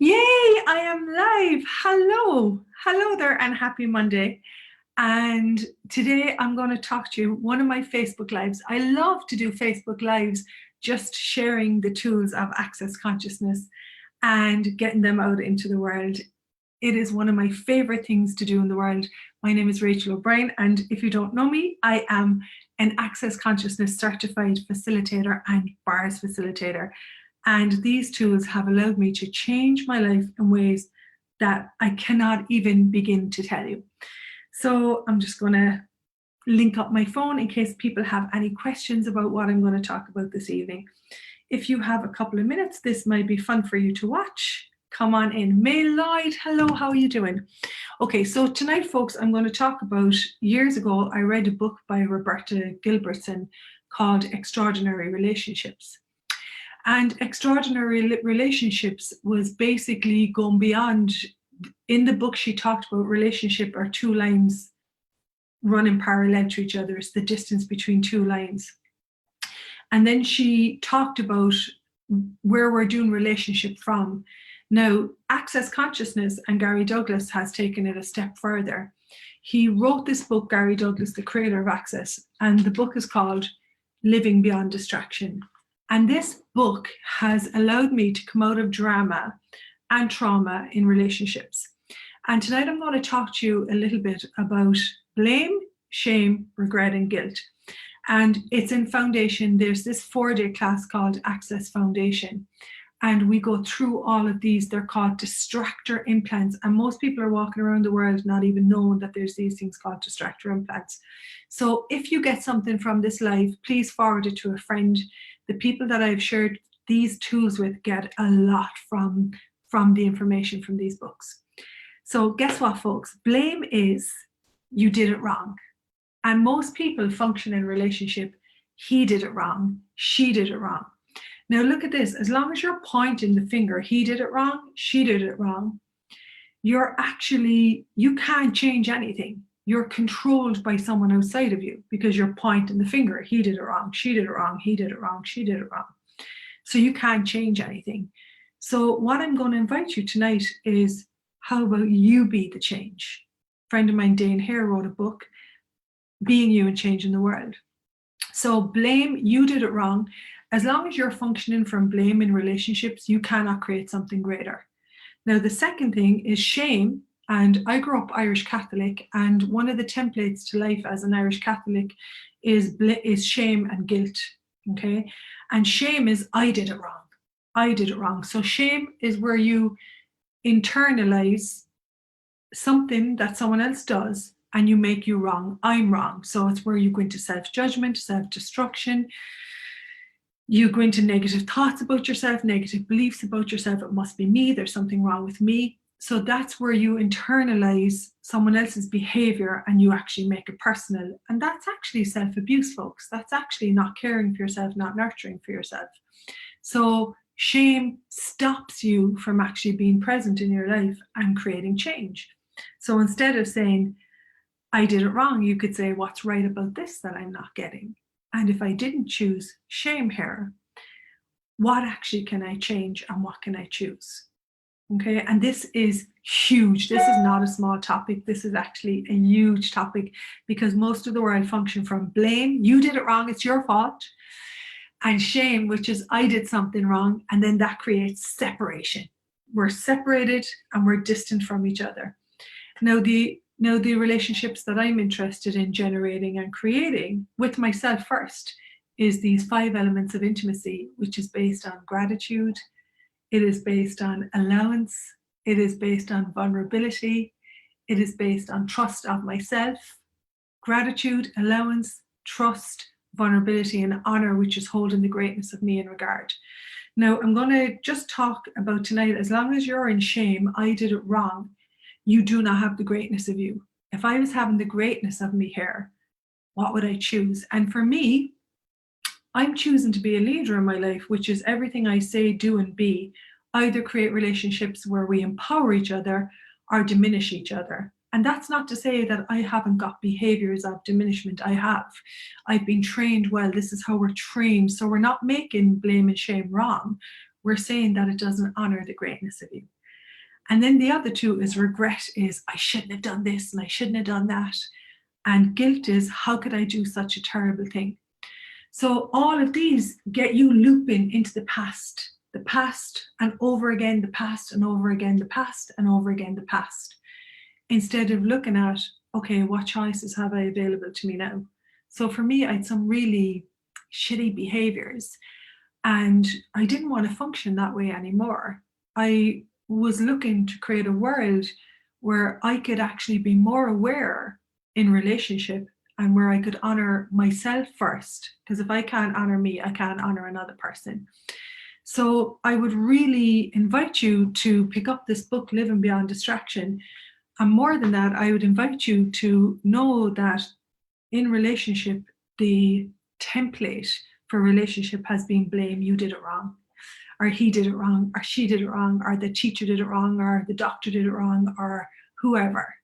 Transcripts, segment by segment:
Yay, I am live. Hello there, and happy Monday. And today I'm going to talk to you one of my Facebook Lives. I love to do Facebook Lives, just sharing the tools of access consciousness and getting them out into the world. It is one of my favorite things to do in the world. My name is Rachael O'Brien, and if you don't know me, I am an access consciousness certified facilitator and bars facilitator. And these tools have allowed me to change my life in ways that I cannot even begin to tell you. So I'm just going to link up my phone in case people have any questions about what I'm going to talk about this evening. If you have a couple of minutes, this might be fun for you to watch. Come on in. May Lloyd, hello, how are you doing? Okay, so tonight, folks, I'm going to talk about, years ago, I read a book by Roberta Gilbertson called Extraordinary Relationships. And Extraordinary Relationships was basically going beyond. In the book, she talked about relationship are two lines running parallel to each other. It's the distance between two lines. And then she talked about where we're doing relationship from. Now, Access Consciousness and Gary Douglas has taken it a step further. He wrote this book, Gary Douglas, the creator of Access, and the book is called Living Beyond Distraction. And this book has allowed me to come out of drama and trauma in relationships. And tonight I'm going to talk to you a little bit about blame, shame, regret, and guilt. And it's in Foundation. There's this 4-day class called Access Foundation. And we go through all of these. They're called distractor implants. And most people are walking around the world not even knowing that there's these things called distractor implants. So if you get something from this live, please forward it to a friend. The people that I've shared these tools with get a lot from the information from these books. So guess what, folks? Blame is you did it wrong. And most people function in a relationship. He did it wrong. She did it wrong. Now look at this. As long as you're pointing the finger, he did it wrong, she did it wrong, you can't change anything. You're controlled by someone outside of you because you're pointing the finger. He did it wrong, she did it wrong, he did it wrong, she did it wrong. So you can't change anything. So what I'm going to invite you tonight is, how about you be the change? A friend of mine, Dane Hare, wrote a book, Being You and Changing the World. So blame, you did it wrong. As long as you're functioning from blame in relationships, you cannot create something greater. Now, the second thing is shame. And I grew up Irish Catholic, and one of the templates to life as an Irish Catholic is shame and guilt. Okay. And shame is, I did it wrong. I did it wrong. So shame is where you internalize something that someone else does and you make you wrong. I'm wrong. So it's where you go into self-judgment, self-destruction. You go into negative thoughts about yourself, negative beliefs about yourself. It must be me. There's something wrong with me. So that's where you internalize someone else's behavior and you actually make it personal. And that's actually self-abuse, folks. That's actually not caring for yourself, not nurturing for yourself. So shame stops you from actually being present in your life and creating change. So instead of saying, I did it wrong, you could say, what's right about this that I'm not getting? And if I didn't choose shame here, what actually can I change and what can I choose? Okay, and this is huge. This is not a small topic. This is actually a huge topic because most of the world function from blame. You did it wrong, it's your fault. And shame, which is I did something wrong. And then that creates separation. We're separated and we're distant from each other. Now the relationships that I'm interested in generating and creating with myself first is these 5 elements of intimacy, which is based on gratitude. It is based on allowance. It is based on vulnerability. It is based on trust of myself. Gratitude, allowance, trust, vulnerability, and honor, which is holding the greatness of me in regard. Now, I'm going to just talk about tonight, as long as you're in shame, I did it wrong, you do not have the greatness of you. If I was having the greatness of me here, what would I choose? And for me, I'm choosing to be a leader in my life, which is everything I say, do, and be, either create relationships where we empower each other or diminish each other. And that's not to say that I haven't got behaviors of diminishment. I have. I've been trained well. This is how we're trained. So we're not making blame and shame wrong. We're saying that it doesn't honor the greatness of you. And then the other two is regret is I shouldn't have done this and I shouldn't have done that. And guilt is how could I do such a terrible thing? So all of these get you looping into the past and over again, the past and over again, the past and over again, the past, instead of looking at, okay, what choices have I available to me now? So for me, I had some really shitty behaviors and I didn't want to function that way anymore. I was looking to create a world where I could actually be more aware in relationship and where I could honor myself first. Because if I can't honor me, I can't honor another person. So I would really invite you to pick up this book, Living Beyond Distraction. And more than that, I would invite you to know that in relationship, the template for relationship has been blame. You did it wrong, or he did it wrong, or she did it wrong, or the teacher did it wrong, or the doctor did it wrong, or whoever.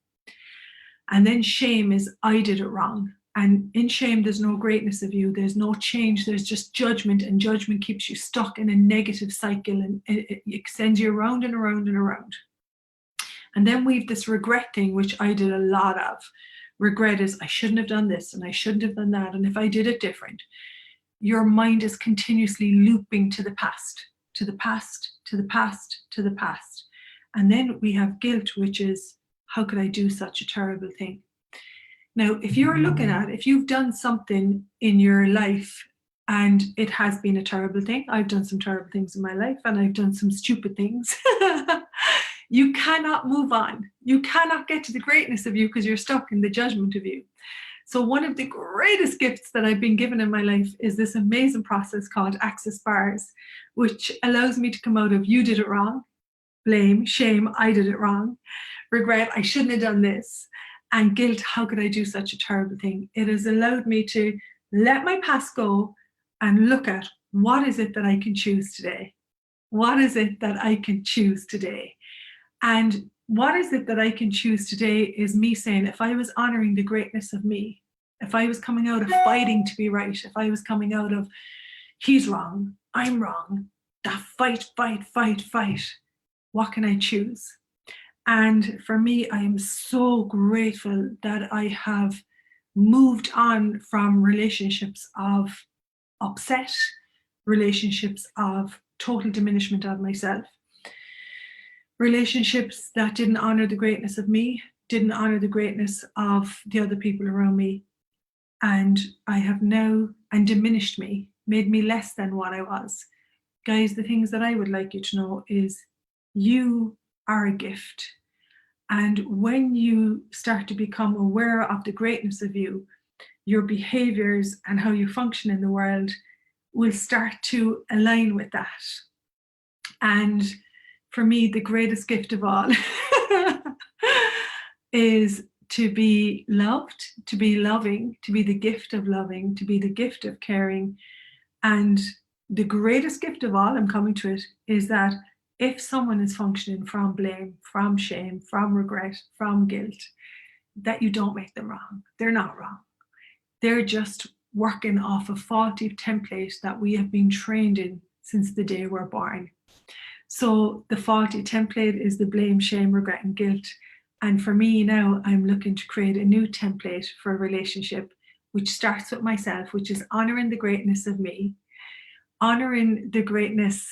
And then shame is I did it wrong. And in shame, there's no greatness of you. There's no change. There's just judgment, and judgment keeps you stuck in a negative cycle, and it extends you around and around and around. And then we've this regret thing, which I did a lot of. Regret is I shouldn't have done this and I shouldn't have done that. And if I did it different, your mind is continuously looping to the past, to the past, to the past, to the past. And then we have guilt, which is how could I do such a terrible thing? Now, if you're looking at, if you've done something in your life and it has been a terrible thing, I've done some terrible things in my life and I've done some stupid things. You cannot move on. You cannot get to the greatness of you because you're stuck in the judgment of you. So one of the greatest gifts that I've been given in my life is this amazing process called Access Bars, which allows me to come out of you did it wrong, blame, shame, I did it wrong, regret, I shouldn't have done this, and guilt, how could I do such a terrible thing? It has allowed me to let my past go and look at what is it that I can choose today? What is it that I can choose today? And what is it that I can choose today is me saying, if I was honoring the greatness of me, if I was coming out of fighting to be right, if I was coming out of he's wrong, I'm wrong, that fight, fight, fight, fight, what can I choose? And for me, I am so grateful that I have moved on from relationships of upset, relationships of total diminishment of myself, relationships that didn't honor the greatness of me, didn't honor the greatness of the other people around me. And I have now, and diminished me, made me less than what I was. Guys, the things that I would like you to know is you are a gift. And when you start to become aware of the greatness of you, your behaviors and how you function in the world will start to align with that. And for me, the greatest gift of all is to be loved, to be loving, to be the gift of loving, to be the gift of caring. And the greatest gift of all, I'm coming to it, is that if someone is functioning from blame, from shame, from regret, from guilt, that you don't make them wrong. They're not wrong. They're just working off a faulty template that we have been trained in since the day we're born. So the faulty template is the blame, shame, regret, and guilt. And for me now, I'm looking to create a new template for a relationship, which starts with myself, which is honoring the greatness of me, honoring the greatness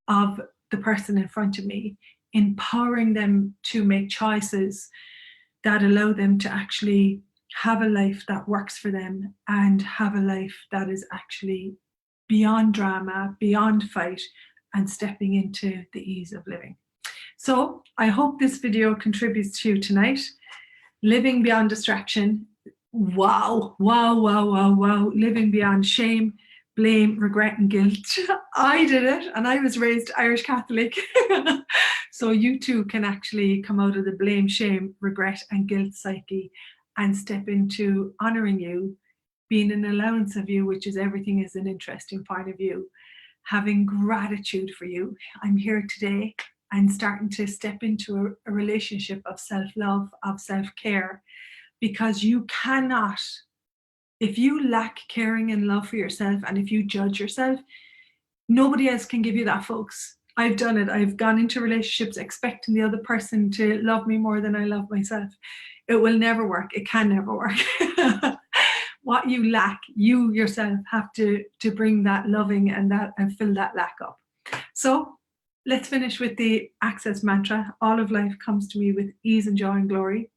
of the person in front of me, empowering them to make choices that allow them to actually have a life that works for them and have a life that is actually beyond drama, beyond fight, and stepping into the ease of living. So I hope this video contributes to you tonight. Living beyond distraction. Wow, wow, wow, wow, wow. Living beyond shame, blame, regret, and guilt. I did it, and I was raised Irish Catholic. So you too can actually come out of the blame, shame, regret, and guilt psyche and step into honoring you, being an allowance of you, which is everything is an interesting part of you, having gratitude for you. I'm here today and starting to step into a relationship of self-love, of self-care, because you cannot, if you lack caring and love for yourself, and if you judge yourself, nobody else can give you that, folks. I've done it. I've gone into relationships expecting the other person to love me more than I love myself. It will never work. It can never work. What you lack, you yourself have to bring that loving and fill that lack up. So let's finish with the Access mantra. All of life comes to me with ease and joy and glory.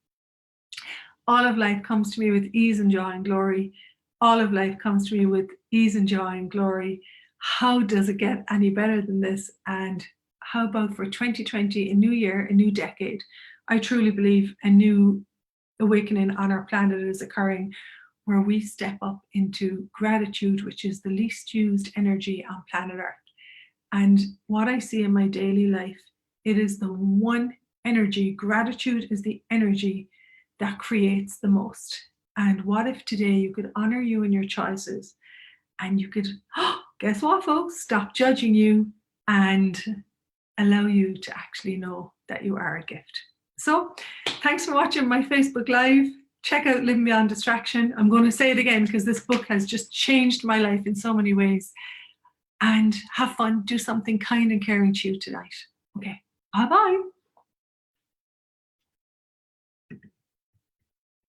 All of life comes to me with ease and joy and glory. All of life comes to me with ease and joy and glory. How does it get any better than this? And how about for 2020, a new year, a new decade? I truly believe a new awakening on our planet is occurring, where we step up into gratitude, which is the least used energy on planet Earth. And what I see in my daily life, it is the one energy. Gratitude is the energy that creates the most. And what if today you could honor you and your choices, and you could, guess what, folks? Stop judging you and allow you to actually know that you are a gift. So thanks for watching my Facebook Live. Check out Living Beyond Distraction. I'm going to say it again because this book has just changed my life in so many ways. And have fun. Do something kind and caring to you tonight. Okay. Bye-bye.